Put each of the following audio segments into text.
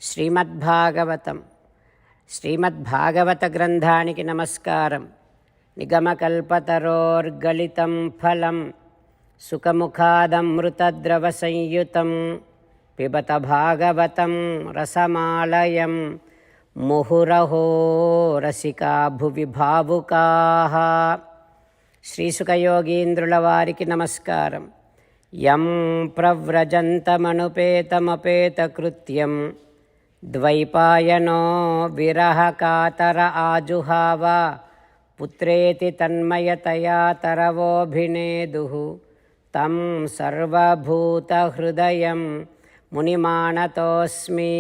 శ్రీమద్భాగవతం. శ్రీమద్భాగవత గ్రంథానికి నమస్కారం. నిగమకల్పతరోర్గలితం ఫలం సుఖముఖాదమృతద్రవ సంయుతం పిబత భాగవతం రసమాలయం ముహురహో రసికా భువి భావుకాః. శ్రీసుఖయోగీంద్రుల వారికి నమస్కారం. యం ప్రవ్రజంతమనుపేతమపేతకృత్యం ద్వైపాయనో విరహకాతర ఆజుహావ పుత్రేతి తన్మయతయా తరవోభినేదుః తం సర్వభూతహృదయం మునిమానతోస్మి.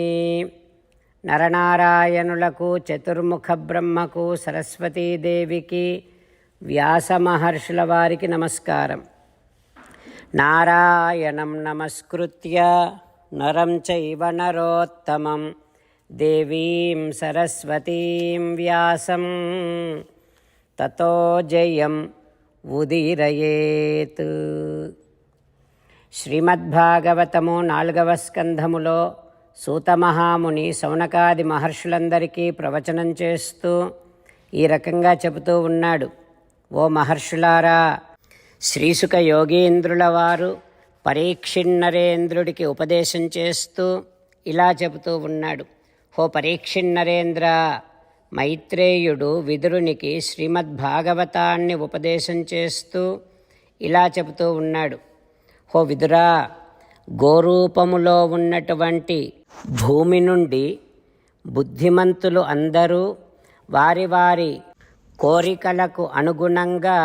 నరనారాయణులకు, చతుర్ముఖ బ్రహ్మకు, సరస్వతీదేవికి, వ్యాస మహర్షుల వారికి నమస్కారం. నారాయణం నమస్కృత్య నరం చైవ నరోత్తమం దేవీం సరస్వతీం వ్యాసం తతో జయం ఉదీరయేత్. శ్రీమద్భాగవతము 4వ స్కంధములో సూతమహాముని శౌనకాది మహర్షులందరికీ ప్రవచనం చేస్తూ ఈ రకంగా చెబుతూ ఉన్నాడు. ఓ మహర్షులారా, శ్రీసుఖ యోగీంద్రుల వారు పరీక్షిన్నరేంద్రుడికి ఉపదేశం చేస్తూ ఇలా చెబుతూ ఉన్నాడు. ఓ పరీక్షిన్నరేంద్ర, మైత్రేయుడు విదురునికి శ్రీమద్భాగవతాన్ని ఉపదేశం చేస్తూ ఇలా చెబుతూ ఉన్నాడు. ఓ విదురా, గోరూపములో ఉన్నటువంటి భూమి నుండి బుద్ధిమంతులు అందరూ వారి వారి కోరికలకు అనుగుణంగా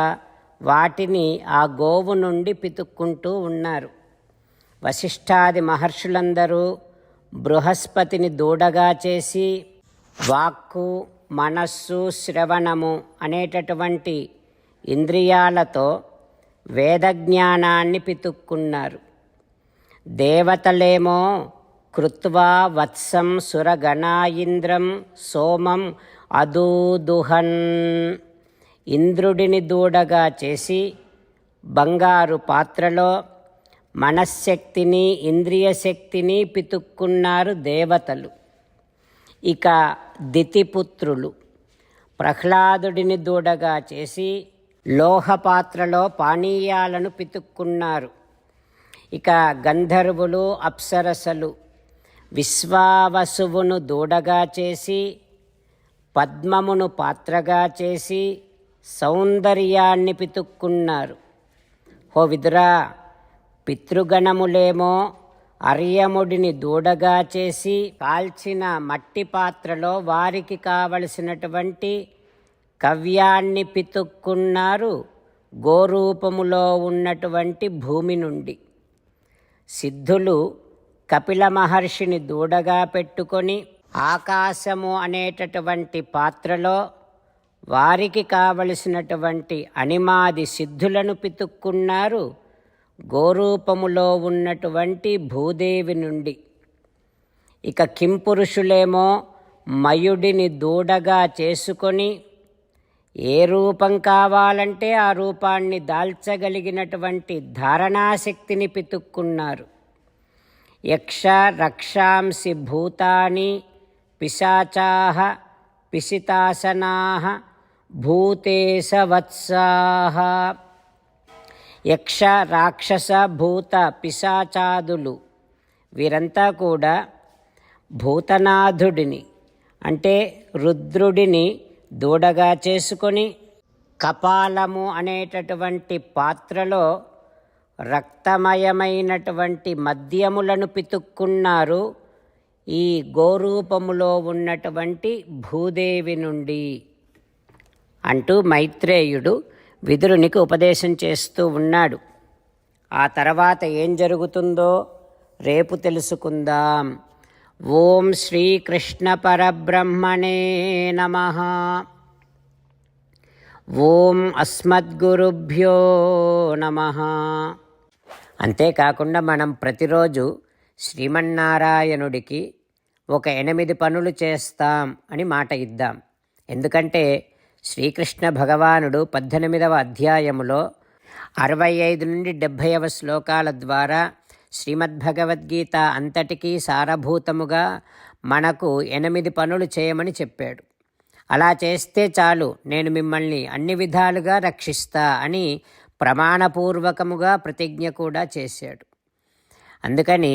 వాటిని ఆ గోవు నుండి పితుక్కుంటూ ఉన్నారు. వశిష్ఠాది మహర్షులందరూ బృహస్పతిని దూడగా చేసి వాక్కు, మనస్సు, శ్రవణము అనేటటువంటి ఇంద్రియాలతో వేదజ్ఞానాన్ని పితుక్కున్నారు. దేవతలేమో కృత్వా వత్సం సురగణాయింద్రం సోమం అదూదుహన్, ఇంద్రుడిని దూడగా చేసి బంగారు పాత్రలో మనశ్శక్తిని, ఇంద్రియ శక్తిని పితుక్కున్నారు దేవతలు. ఇక దితిపుత్రులు ప్రహ్లాదుడిని దూడగా చేసి లోహపాత్రలో పానీయాలను పితుక్కున్నారు. ఇక గంధర్వులు, అప్సరసలు విశ్వావసువును దూడగా చేసి పద్మమును పాత్రగా చేసి సౌందర్యాన్ని పితుక్కున్నారు. ఓ విదురా, పితృగణములేమో అర్యముడిని దూడగా చేసి కాల్చిన మట్టి పాత్రలో వారికి కావలసినటువంటి కవ్యాన్ని పితుక్కున్నారు గోరూపములో ఉన్నటువంటి భూమి నుండి. సిద్ధులు కపిల మహర్షిని దూడగా పెట్టుకొని ఆకాశము అనేటటువంటి పాత్రలో వారికి కావలసినటువంటి అణిమాది సిద్ధులను పితుక్కున్నారు గోరూపములో ఉన్నటువంటి భూదేవి నుండి. ఇక కింపురుషులేమో మయుడిని దూడగా చేసుకొని ఏ రూపం కావాలంటే ఆ రూపాన్ని దాల్చగలిగినటువంటి ధారణాశక్తిని పితుక్కున్నారు. యక్ష రక్షాంసి భూతాని పిశాచాః పిశితాసనాః భూతేశవత్సాః. యక్ష, రాక్షస, భూత, పిశాచాదులు వీరంతా కూడా భూతనాథుడిని అంటే రుద్రుడిని దూడగా చేసుకొని కపాలము అనేటటువంటి పాత్రలో రక్తమయమైనటువంటి మద్యములను పితుక్కున్నారు ఈ గోరూపములో ఉన్నటువంటి భూదేవి నుండి అంటూ మైత్రేయుడు విదురునికి ఉపదేశం చేస్తూ ఉన్నాడు. ఆ తర్వాత ఏం జరుగుతుందో రేపు తెలుసుకుందాం. ఓం శ్రీకృష్ణ పరబ్రహ్మణే నమః. ఓం అస్మద్గురుభ్యో నమః. అంతేకాకుండా మనం ప్రతిరోజు శ్రీమన్నారాయణుడికి ఒక 8 పనులు చేస్తాం అని మాట ఇద్దాం. ఎందుకంటే శ్రీకృష్ణ భగవానుడు 18వ అధ్యాయములో 65 నుండి 70వ శ్లోకాల ద్వారా శ్రీమద్భగవద్గీత అంతటికీ సారభూతముగా మనకు 8 పనులు చేయమని చెప్పాడు. అలా చేస్తే చాలు, నేను మిమ్మల్ని అన్ని విధాలుగా రక్షిస్తా అని ప్రమాణపూర్వకముగా ప్రతిజ్ఞ కూడా చేశాడు. అందుకని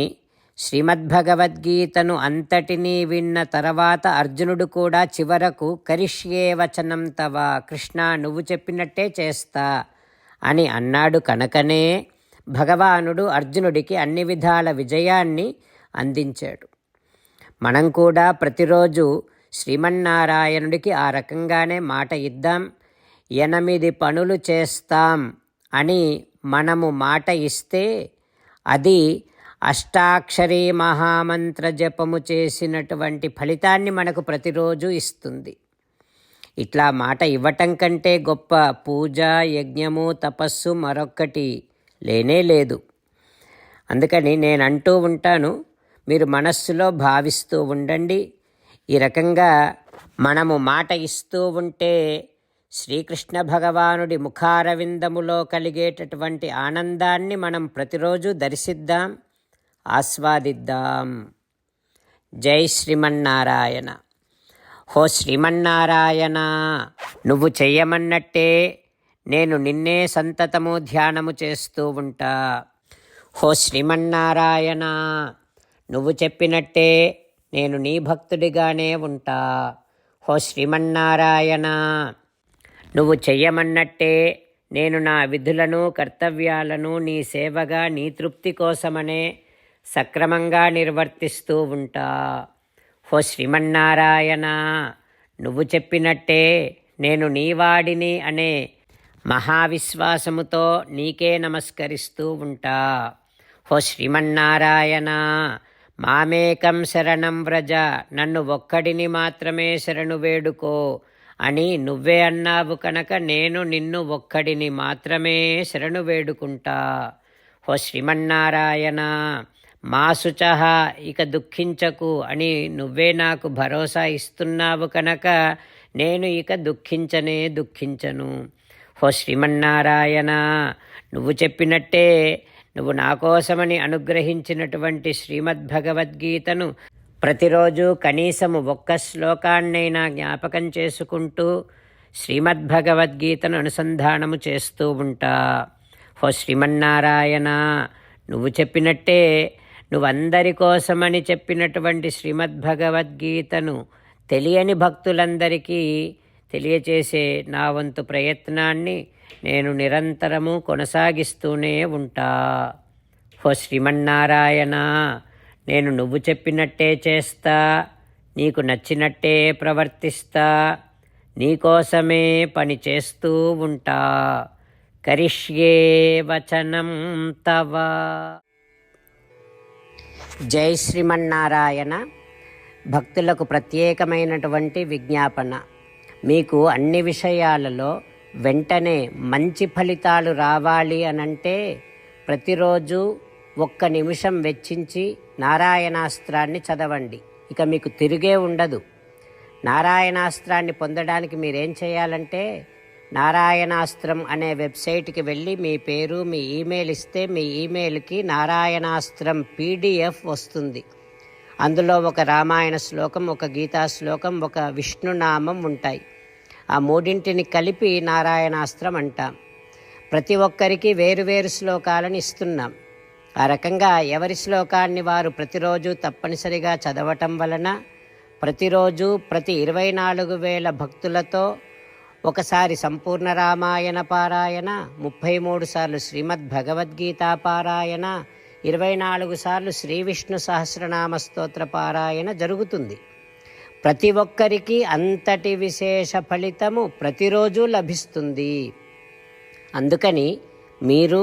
శ్రీమద్భగవద్గీతను అంతటినీ విన్న తర్వాత అర్జునుడు కూడా చివరకు కరిష్యే వచనం తవ, కృష్ణ నువ్వు చెప్పినట్టే చేస్తా అని అన్నాడు. కనుకనే భగవానుడు అర్జునుడికి అన్ని విధాల విజయాన్ని అందించాడు. మనం కూడా ప్రతిరోజు శ్రీమన్నారాయణుడికి ఆ రకంగానే మాట ఇద్దాం. 8 పనులు చేస్తాం అని మనము మాట ఇస్తే అది అష్టాక్షరీ మహామంత్ర జపము చేసినటువంటి ఫలితాన్ని మనకు ప్రతిరోజు ఇస్తుంది. ఇట్లా మాట ఇవ్వటం కంటే గొప్ప పూజ, యజ్ఞము, తపస్సు మరొక్కటి లేనే లేదు. అందుకని నేను అంటూ ఉంటాను, మీరు మనస్సులో భావిస్తూ ఉండండి. ఈ రకంగా మనము మాట ఇస్తూ ఉంటే శ్రీకృష్ణ భగవానుడి ముఖారవిందములో కలిగేటటువంటి ఆనందాన్ని మనం ప్రతిరోజు దర్శిద్దాం, ఆస్వాదిద్దాం. జై శ్రీమన్నారాయణ. హో శ్రీమన్నారాయణ, నువ్వు చెయ్యమన్నట్టే నేను నిన్నే సంతతము ధ్యానము చేస్తూ ఉంటా. హో శ్రీమన్నారాయణ, నువ్వు చెప్పినట్టే నేను నీ భక్తుడిగానే ఉంటా. హో శ్రీమన్నారాయణ, నువ్వు చెయ్యమన్నట్టే నేను నా విధులను, కర్తవ్యాలను నీ సేవగా, నీ తృప్తి కోసమనే సక్రమంగా నిర్వర్తిస్తూ ఉంటా. హో శ్రీమన్నారాయణ, నువ్వు చెప్పినట్టే నేను నీవాడిని అనే మహావిశ్వాసముతో నీకే నమస్కరిస్తూ ఉంటా. హో శ్రీమన్నారాయణ, మామేకం శరణం వ్రజ, నన్ను ఒక్కడిని మాత్రమే శరణు వేడుకో అని నువ్వే అన్నావు కనుక నేను నిన్ను ఒక్కడిని మాత్రమే శరణు వేడుకుంటా. హో శ్రీమన్నారాయణ, మా శుచః, ఇక దుఃఖించకు అని నువ్వే నాకు భరోసా ఇస్తున్నావు కనుక నేను ఇక దుఃఖించను. హో శ్రీమన్నారాయణ, నువ్వు చెప్పినట్టే నువ్వు నా కోసమని అనుగ్రహించినటువంటి శ్రీమద్భగవద్గీతను ప్రతిరోజు కనీసము 1 శ్లోకాన్నైనా జ్ఞాపకం చేసుకుంటూ శ్రీమద్భగవద్గీతను అనుసంధానము చేస్తూ ఉంటా. హో శ్రీమన్నారాయణ, నువ్వు చెప్పినట్టే నువ్వందరి కోసమని చెప్పినటువంటి శ్రీమద్భగవద్గీతను తెలియని భక్తులందరికీ తెలియచేసే నా వంతు ప్రయత్నాన్ని నేను నిరంతరము కొనసాగిస్తూనే ఉంటా. హో శ్రీమన్నారాయణ, నేను నువ్వు చెప్పినట్టే చేస్తా, నీకు నచ్చినట్టే ప్రవర్తిస్తా, నీకోసమే పని చేస్తూ ఉంటా. కరిష్యే వచనం తవ. జై శ్రీమన్నారాయణ. భక్తులకు ప్రత్యేకమైనటువంటి విజ్ఞాపన. మీకు అన్ని విషయాలలో వెంటనే మంచి ఫలితాలు రావాలి అనంటే ప్రతిరోజు 1 నిమిషం వెచ్చించి నారాయణాస్త్రాన్ని చదవండి. ఇక మీకు తిరిగే ఉండదు. నారాయణాస్త్రాన్ని పొందడానికి మీరేం చేయాలంటే నారాయణాస్త్రం అనే వెబ్సైట్కి వెళ్ళి మీ పేరు, మీ ఈమెయిల్ ఇస్తే మీ ఈమెయిల్కి నారాయణాస్త్రం PDF వస్తుంది. అందులో ఒక రామాయణ శ్లోకం, ఒక గీతా శ్లోకం, ఒక విష్ణునామం ఉంటాయి. ఆ 3ంటిని కలిపి నారాయణాస్త్రం అంటాం. ప్రతి ఒక్కరికి వేరువేరు శ్లోకాలను ఇస్తున్నాం. ఆ రకంగా ఎవరి శ్లోకాన్ని వారు ప్రతిరోజు తప్పనిసరిగా చదవటం వలన ప్రతిరోజు ప్రతి 24,000 భక్తులతో ఒకసారి సంపూర్ణ రామాయణ పారాయణ, 33 సార్లు శ్రీమద్భగవద్గీత పారాయణ, 24 సార్లు శ్రీ విష్ణు సహస్రనామ స్తోత్ర పారాయణ జరుగుతుంది. ప్రతి ఒక్కరికి అంతటి విశేష ఫలితము ప్రతిరోజు లభిస్తుంది. అందుకని మీరు,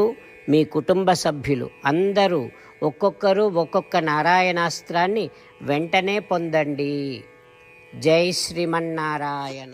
మీ కుటుంబ సభ్యులు అందరూ ఒక్కొక్కరు ఒక్కొక్క నారాయణాస్త్రాన్ని వెంటనే పొందండి. జై శ్రీమన్నారాయణ.